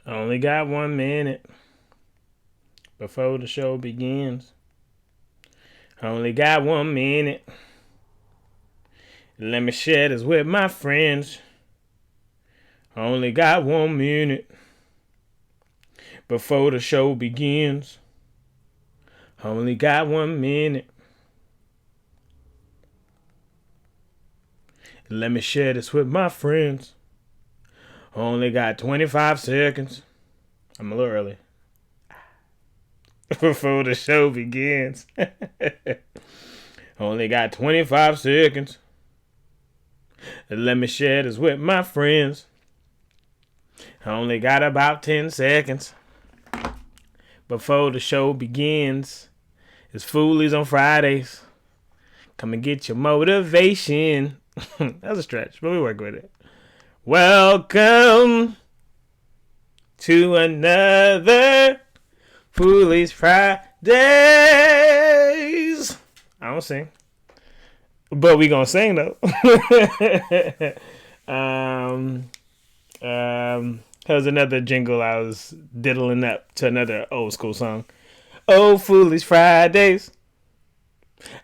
Only got 1 minute before the show begins. Only got 1 minute. Let me share this with my friends. Only got 1 minute before the show begins. Only got 1 minute. Let me share this with my friends. Only got 25 seconds. I'm a little early. Before the show begins. Only got 25 seconds. Let me share this with my friends. Only got about 10 seconds. Before the show begins. It's Foolies on Fridays. Come and get your motivation. That's a stretch, but we work with it. Welcome to another Foolies Fridays. I don't sing, but we gonna sing though. Here's another jingle I was diddling up to another old school song. Oh, Foolies Fridays.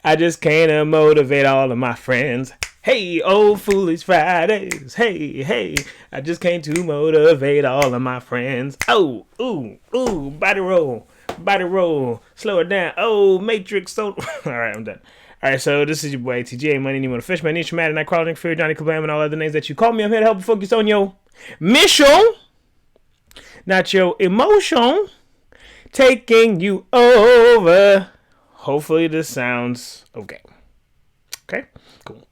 I just came to motivate all of my friends. Hey, oh, Foolies Fridays. Hey, hey. I just came to motivate all of my friends. Oh, ooh, ooh. Body roll. Body roll. Slow it down. Oh, Matrix. So. All right, I'm done. All right, so this is your boy TJ Money. You want to fish my niche, Matt, Nightcrawler, Fear, Johnny Kablam, and all other names that you call me. I'm here to help you focus on your mission, not your emotion, taking you over. Hopefully this sounds okay. Okay? Cool.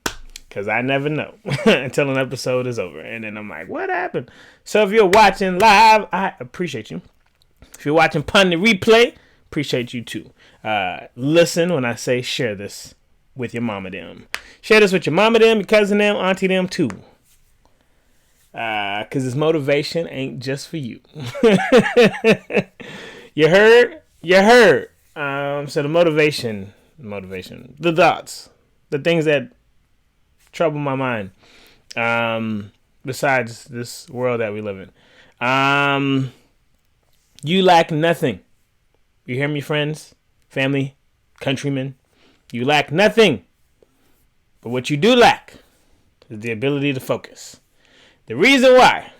Because I never know until an episode is over. And then I'm like, what happened? So if you're watching live, I appreciate you. If you're watching Pun the Replay, appreciate you too. Listen when I say share this with your mama them. Share this with your mama them, your cousin them, auntie them too. Because this motivation ain't just for you. You heard? You heard. So the motivation, the thoughts, the things that trouble my mind, besides this world that we live in. You lack nothing. You hear me, friends, family, countrymen? You lack nothing. But what you do lack is the ability to focus. The reason why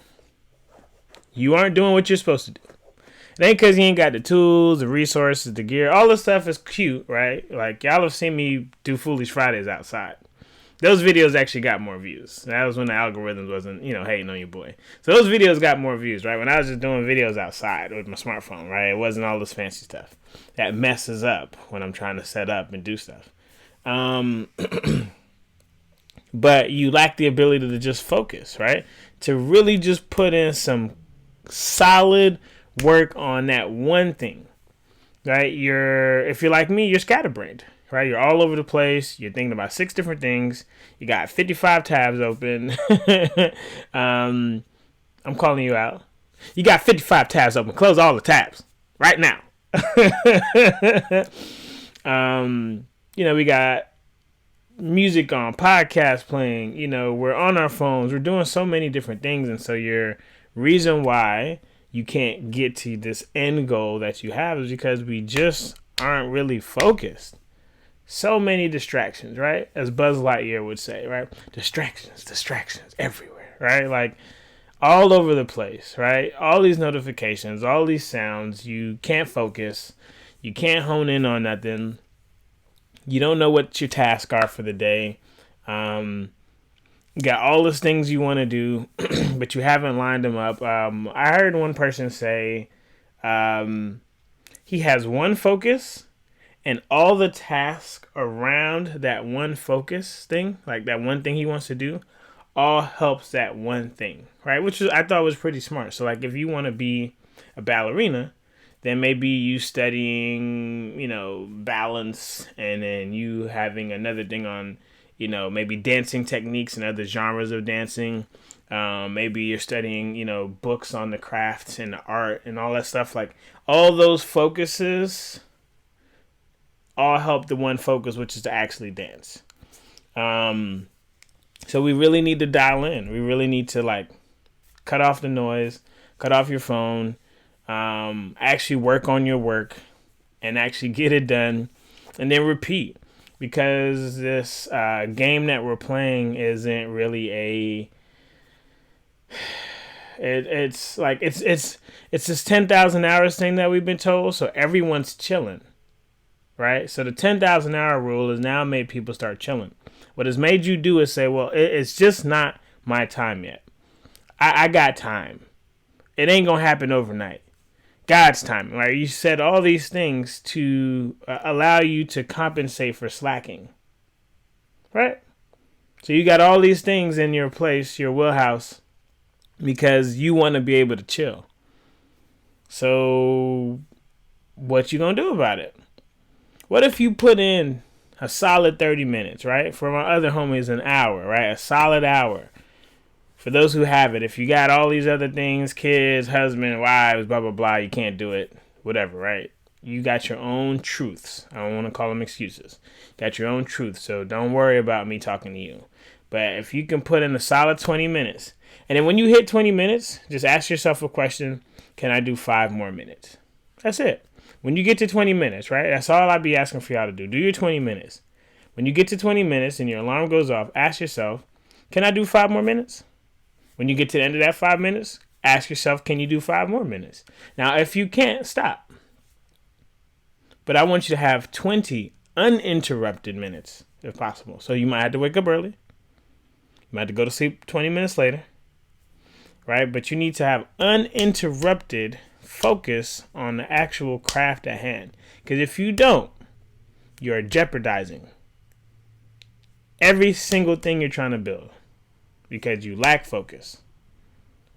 you aren't doing what you're supposed to do. It ain't because you ain't got the tools, the resources, the gear. All this stuff is cute, right? Like, y'all have seen me do Foolish Fridays outside. Those videos actually got more views. That was when the algorithms wasn't, hating on your boy. So those videos got more views, right? When I was just doing videos outside with my smartphone, right? It wasn't all this fancy stuff. That messes up when I'm trying to set up and do stuff. But you lack the ability to just focus, right? To really just put in some solid work on that one thing, right? If you're like me, you're scatterbrained, right? You're all over the place. You're thinking about 6 different things. You got 55 tabs open. I'm calling you out. You got 55 tabs open. Close all the tabs right now. We got music on, podcast playing. We're on our phones. We're doing so many different things, and so your reason why you can't get to this end goal that you have is because we just aren't really focused. So many distractions, right? As Buzz Lightyear would say, right? Distractions everywhere, right? Like all over the place, right? All these notifications, all these sounds. You can't focus. You can't hone in on nothing. You don't know what your tasks are for the day. You got all those things you want to do, but you haven't lined them up. I heard one person say he has one focus, and all the tasks around that one focus thing, like that one thing he wants to do, all helps that one thing, right? Which I thought was pretty smart. So, like, if you want to be a ballerina, then maybe you studying, balance, and then you having another thing on, maybe dancing techniques and other genres of dancing. Maybe you're studying, books on the crafts and the art and all that stuff. Like, all those focuses all help the one focus, which is to actually dance. So we really need to dial in. We really need to, Cut off the noise, cut off your phone, actually work on your work and actually get it done, and then repeat. Because this game that we're playing isn't really it's this 10,000 hours thing that we've been told, so everyone's chilling, right? So the 10,000 hour rule has now made people start chilling. What it's made you do is say, well, it's just not my time yet. I got time. It ain't gonna happen overnight. God's time, right? You said all these things to allow you to compensate for slacking, right? So you got all these things in your place, your wheelhouse, because you want to be able to chill. So what you gonna do about it? What if you put in a solid 30 minutes, right? For my other homies, an hour, right? A solid hour. For those who have it, if you got all these other things, kids, husband, wives, blah, blah, blah, you can't do it, whatever, right? You got your own truths. I don't want to call them excuses. Got your own truths, so don't worry about me talking to you. But if you can put in a solid 20 minutes, and then when you hit 20 minutes, just ask yourself a question, can I do 5 more minutes? That's it. When you get to 20 minutes, right, that's all I'd be asking for y'all to do. Do your 20 minutes. When you get to 20 minutes and your alarm goes off, ask yourself, can I do 5 more minutes? When you get to the end of that 5 minutes, ask yourself, can you do 5 more minutes? Now, if you can't, stop. But I want you to have 20 uninterrupted minutes, if possible. So you might have to wake up early. You might have to go to sleep 20 minutes later. Right? But you need to have uninterrupted focus on the actual craft at hand. Because if you don't, you're jeopardizing every single thing you're trying to build. Because you lack focus,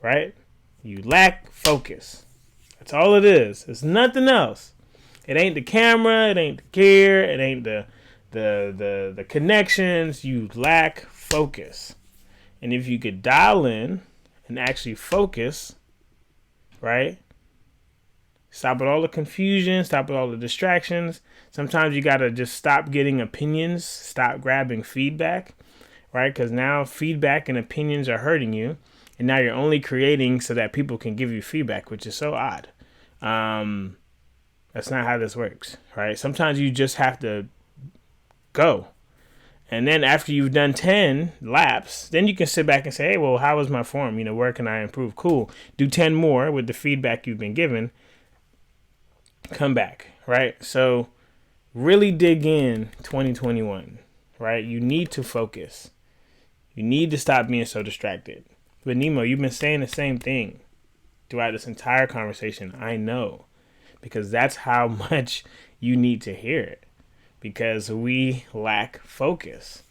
right? You lack focus. That's all it is. It's nothing else. It ain't the camera. It ain't the gear. It ain't the connections. You lack focus. And if you could dial in and actually focus, right? Stop with all the confusion. Stop with all the distractions. Sometimes you got to just stop getting opinions. Stop grabbing feedback. Right? Because now feedback and opinions are hurting you. And now you're only creating so that people can give you feedback, which is so odd. That's not how this works. Right? Sometimes you just have to go. And then after you've done 10 laps, then you can sit back and say, hey, well, how was my form? Where can I improve? Cool. Do 10 more with the feedback you've been given. Come back. Right? So really dig in 2021. Right? You need to focus. You need to stop being so distracted. But Nemo, you've been saying the same thing throughout this entire conversation. I know. Because that's how much you need to hear it. Because we lack focus.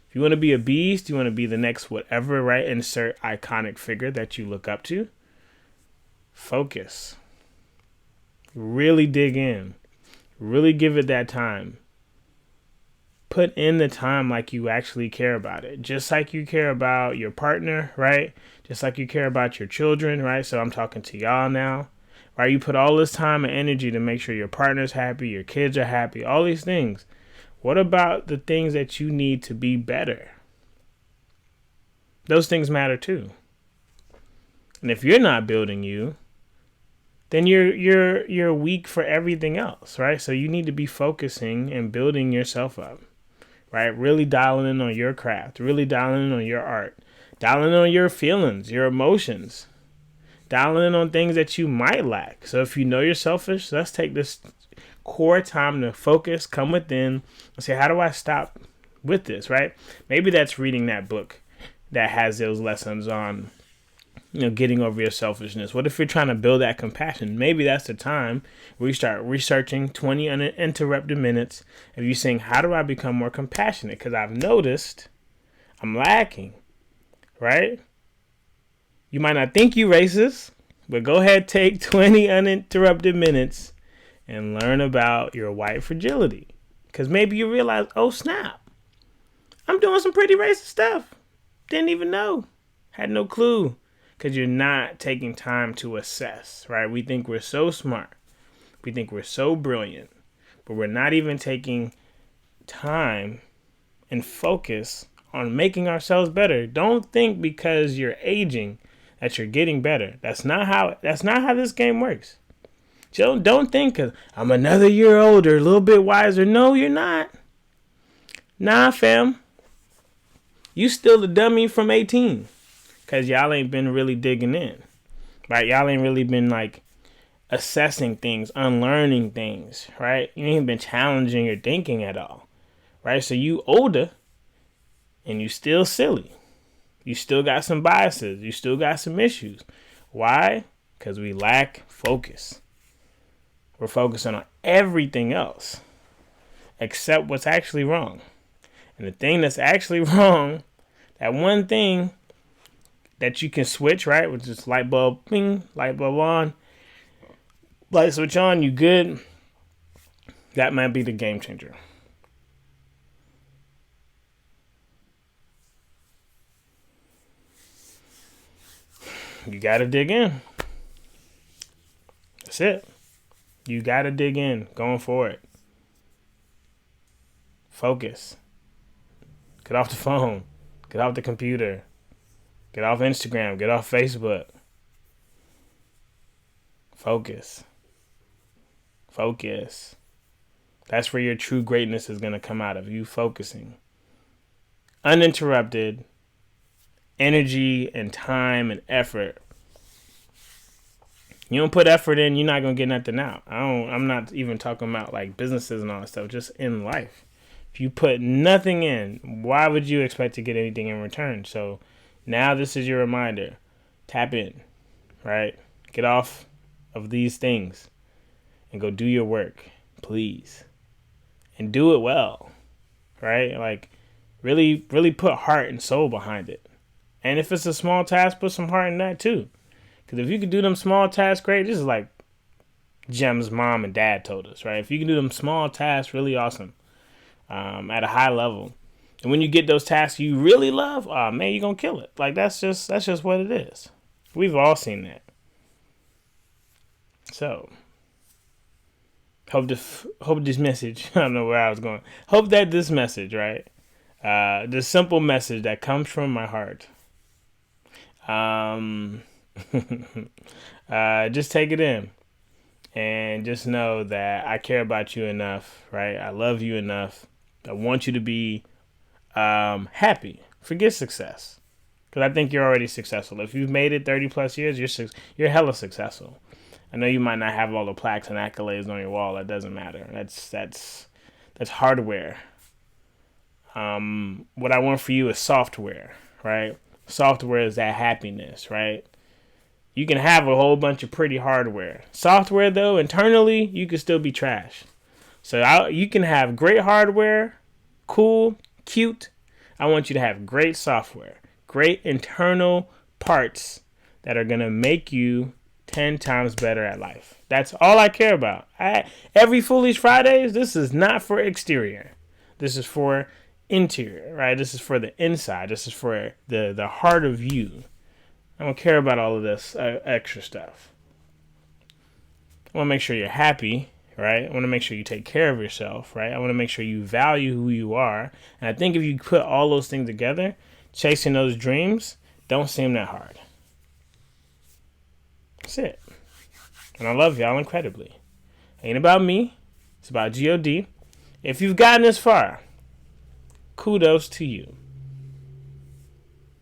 If you want to be a beast, you want to be the next whatever, right? Insert iconic figure that you look up to. Focus. Really dig in. Really give it that time. Put in the time like you actually care about it. Just like you care about your partner, right? Just like you care about your children, right? So I'm talking to y'all now, right? You put all this time and energy to make sure your partner's happy, your kids are happy, all these things. What about the things that you need to be better? Those things matter too. And if you're not building you, then you're weak for everything else, right? So you need to be focusing and building yourself up. Right? Really dialing in on your craft, really dialing in on your art, dialing in on your feelings, your emotions, dialing in on things that you might lack. So if you know you're selfish, let's take this core time to focus, come within, and say, how do I stop with this, right? Maybe that's reading that book that has those lessons on, getting over your selfishness. What if you're trying to build that compassion? Maybe that's the time where you start researching 20 uninterrupted minutes of you saying, how do I become more compassionate? Because I've noticed I'm lacking, right? You might not think you racist, but go ahead, take 20 uninterrupted minutes and learn about your white fragility. Because maybe you realize, oh snap, I'm doing some pretty racist stuff. Didn't even know. Had no clue. Because you're not taking time to assess, right? We think we're so smart. We think we're so brilliant. But we're not even taking time and focus on making ourselves better. Don't think because you're aging that you're getting better. That's not how this game works. Don't think 'cause I'm another year older, a little bit wiser. No, you're not. Nah, fam. You still the dummy from 18. Cause y'all ain't been really digging in. Right? Y'all ain't really been like assessing things, unlearning things, right? You ain't been challenging your thinking at all. Right? So you older and you still silly. You still got some biases. You still got some issues. Why? Because we lack focus. We're focusing on everything else except what's actually wrong. And the thing that's actually wrong, that one thing that you can switch, right? Which is light bulb, ping, light bulb on, light switch on, you good. That might be the game changer. You got to dig in. That's it. You got to dig in. Going for it. Focus. Get off the phone. Get off the computer. Get off Instagram. Get off Facebook. Focus. Focus. That's where your true greatness is going to come out of. You focusing. Uninterrupted. Energy and time and effort. You don't put effort in, you're not gonna get nothing out. I'm not even talking about like businesses and all that stuff. Just in life, if you put nothing in, why would you expect to get anything in return? So now this is your reminder. Tap in, right? Get off of these things and go do your work, please, and do it well, right? Like really put heart and soul behind it. And if it's a small task, put some heart in that too. Because if you can do them small tasks great, this is like Jem's mom and dad told us, right? If you can do them small tasks really awesome at a high level, and when you get those tasks you really love, oh man, you're going to kill it. Like that's just what it is. We've all seen that. So, hope this message, I don't know where I was going. Hope that this message, right? This simple message that comes from my heart. Just take it in and just know that I care about you enough, right? I love you enough. I want you to be happy. Forget success, because I think you're already successful. If you've made it 30 plus years, you're hella successful. I know you might not have all the plaques and accolades on your wall. That doesn't matter. That's hardware. What I want for you is software, right? Software is that happiness, right? You can have a whole bunch of pretty hardware. Software, though, internally, you can still be trash. So you can have great hardware, cool, cute. I want you to have great software, great internal parts that are going to make you 10 times better at life. That's all I care about. Every Foolies Fridays, this is not for exterior. This is for interior, right? This is for the inside. This is for the heart of you. I don't care about all of this extra stuff. I want to make sure you're happy, right? I want to make sure you take care of yourself, right? I want to make sure you value who you are. And I think if you put all those things together, chasing those dreams don't seem that hard. That's it. And I love y'all incredibly. Ain't about me. It's about God. If you've gotten this far, kudos to you.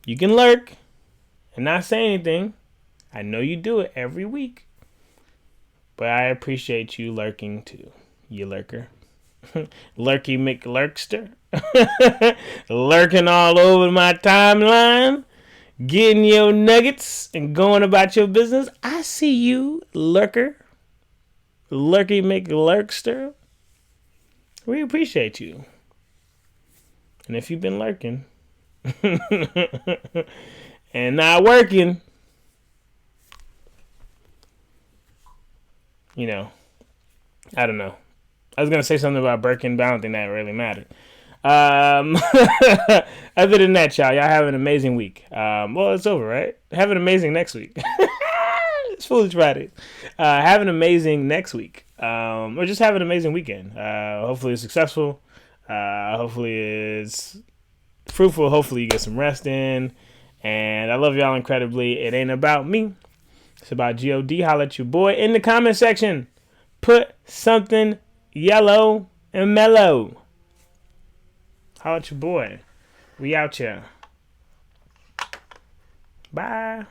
You can lurk and not say anything. I know you do it every week. But I appreciate you lurking too. You lurker. Lurky McLurkster. Lurking all over my timeline. Getting your nuggets and going about your business. I see you, lurker. Lurky McLurkster. We appreciate you. And if you've been lurking and not working, you know, I don't know. I was going to say something about Birkin, but I don't think that really mattered. Other than that, y'all have an amazing week. Well, it's over, right? Have an amazing next week. It's Foolish Friday. Have an amazing next week. Or just have an amazing weekend. Hopefully it's successful. Hopefully it's fruitful. Hopefully you get some rest in. And I love y'all incredibly. It ain't about me. It's about G.O.D. Holla at your boy in the comment section. Put something yellow and mellow. Holla at your boy. We out here. Bye.